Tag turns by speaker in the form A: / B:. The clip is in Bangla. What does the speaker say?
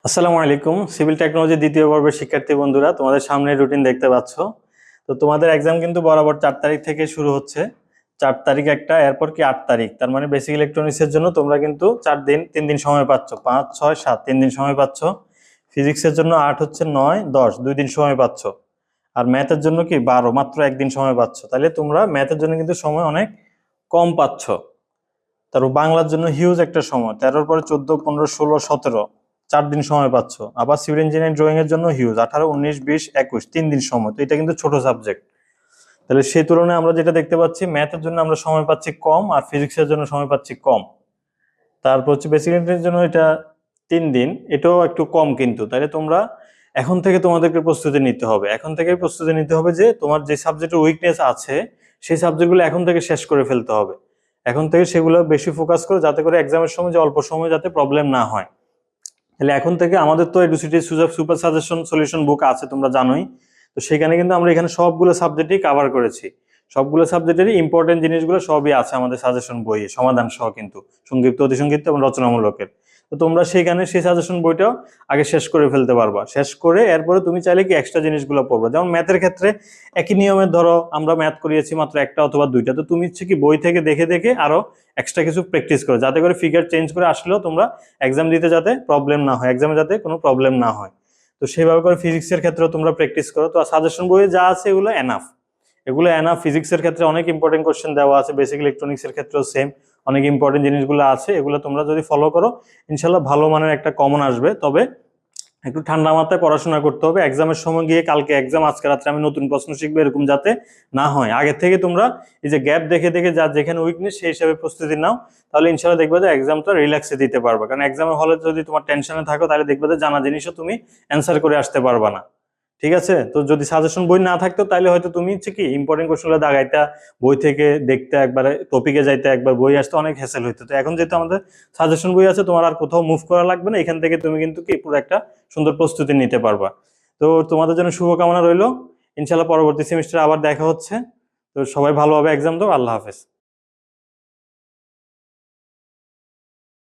A: আসসালামু আলাইকুম। সিভিল টেকনোলজি দ্বিতীয় বর্ষের শিক্ষার্থী বন্ধুরা, তোমাদের সামনে রুটিন দেখতে পাচ্ছ। তো তোমাদের এক্সাম কিন্তু বরাবর 4 তারিখ থেকে শুরু হচ্ছে। 4 তারিখ একটা, এরপর কি 8 তারিখ। তার মানে বেসিক ইলেকট্রনিক্স এর জন্য তোমরা কিন্তু 4 দিন 3 দিন সময় পাচ্ছ। 5, 6, 7 3 দিন সময় পাচ্ছ। ফিজিক্সের জন্য 8 হচ্ছে 9, 10 2 দিন সময় পাচ্ছ। আর ম্যাথের জন্য কি 12, মাত্র 1 দিন সময় পাচ্ছ। তাহলে তোমরা ম্যাথের জন্য কিন্তু সময় অনেক কম পাচ্ছ। তারপর বাংলার জন্য হিউজ একটা সময়, 13 পরে 14, 15, 16, 17 4 দিন সময় পাচ্ছ। আবার সিভিল ইঞ্জিনিয়ারিং ড্রয়িং এর জন্য হিউজ 18, 19, 20, 21 3 দিন সময়। তো এটা কিন্তু ছোট সাবজেক্ট। তাহলে সেই তুলনায় আমরা যেটা দেখতে পাচ্ছি, ম্যাথের জন্য আমরা সময় পাচ্ছি কম আর ফিজিক্সের জন্য সময় পাচ্ছি কম। তারপর হচ্ছে বেসিক ইলেকট্রিকের জন্য এটা 3 দিন, এটাও একটু কম কিন্তু। তাহলে তোমরা এখন থেকে তোমাদেরকে প্রস্তুতি নিতে হবে। এখন থেকে প্রস্তুতি নিতে হবে যে তোমার যে সাবজেক্টের উইকনেস আছে সেই সাবজেক্টগুলো এখন থেকে শেষ করে ফেলতে হবে। এখন থেকে সেগুলো বেশি ফোকাস করো, যাতে করে এক্সামের সময় যে অল্প সময় যাতে প্রবলেম না হয়। তাহলে এখন থেকে আমাদের তো এডুসিটি সুপার সাজেশন সলিউশন বুক আছে, তোমরা জানোই। তো সেখানে কিন্তু আমরা এখানে সবগুলো সাবজেক্টই কভার করেছি। সবগুলো সাবজেক্টেরই ইম্পর্টেন্ট জিনিসগুলো সবই আছে আমাদের সাজেশন বইয়ে, সমাধান সহ কিন্তু, সংক্ষিপ্ত, অতিসংক্ষিপ্ত এবং রচনামূলকের। তো তোমরা সেইখানে সেই সাজেশন বইটাও আগে শেষ করে ফেলতে পারবা। শেষ করে এরপরে তুমি চাইলে কি এক্সট্রা জিনিসগুলো পড়বা। যেমন ম্যাথের ক্ষেত্রে একই নিয়মের, ধরো আমরা ম্যাথ করিয়েছি মাত্র একটা অথবা দুইটা, তো তুমি হচ্ছে কি বই থেকে দেখে দেখে আরো এক্সট্রা কিছু প্র্যাকটিস করো, যাতে করে ফিগার চেঞ্জ করে আসলেও তোমরা এক্সাম দিতে যাতে প্রবলেম না হয়, এক্সামে যাতে কোনো প্রবলেম না হয়। তো সেইভাবে করে ফিজিক্সের ক্ষেত্রেও তোমরা প্র্যাকটিস করো। তো সাজেশন বইয়ে যা আছে এগুলো এনাফ, এগুলো এনাফ। ফিজিক্সের ক্ষেত্রে অনেক ইম্পর্টেন্ট কোশ্চেন দেওয়া আছে, বেসিক ইলেকট্রনিক্স এর ক্ষেত্রেও সেম অনেক ইম্পর্টেন্ট জিনিসগুলো আছে। এগুলো তোমরা যদি ফলো করো ইনশাল্লাহ ভালো মানের একটা কমন আসবে। তবে একটু ঠান্ডা মাথায় পড়াশোনা করতে হবে। এক্সামের সময় গিয়ে কালকে এক্সাম, আজকে রাত্রে আমি নতুন প্রশ্ন শিখবো, এরকম যাতে না হয়। আগে থেকে তোমরা এই যে গ্যাপ দেখে দেখে যা যেখানে উইকনেস সেই হিসাবে প্রস্তুতি নাও, তাহলে ইনশাল্লাহ দেখবে যে এক্সামটা রিল্যাক্সে দিতে পারবে। কারণ এক্সামের হলে যদি তোমার টেনশনে থাকো, তাহলে দেখবে যে জানা জিনিসও তুমি অ্যান্সার করে আসতে পারবা না। ঠিক আছে? তো যদি সাজেশন বই না থাকতো তাহলে হয়তো তুমি হচ্ছে কি ইম্পর্টেন্ট কোশ্চেনগুলো দাগাইতা, বই থেকে দেখতে, একবারে টপিকে যাইতে, একবার বই আসতে অনেক হ্যাসেল হইতো। তো এখন যেহেতু আমাদের সাজেশন বই আছে, তোমার আর কোথাও মুভ করা লাগবে না। এখান থেকে তুমি কিন্তু কি পুরো একটা সুন্দর প্রস্তুতি নিতে পারবা। তো তোমাদের জন্য শুভকামনা রইলো। ইনশাল্লাহ পরবর্তী সেমিস্টারে আবার দেখা হচ্ছে। তো সবাই ভালোভাবে এক্সাম দাও। আল্লাহ হাফেজ।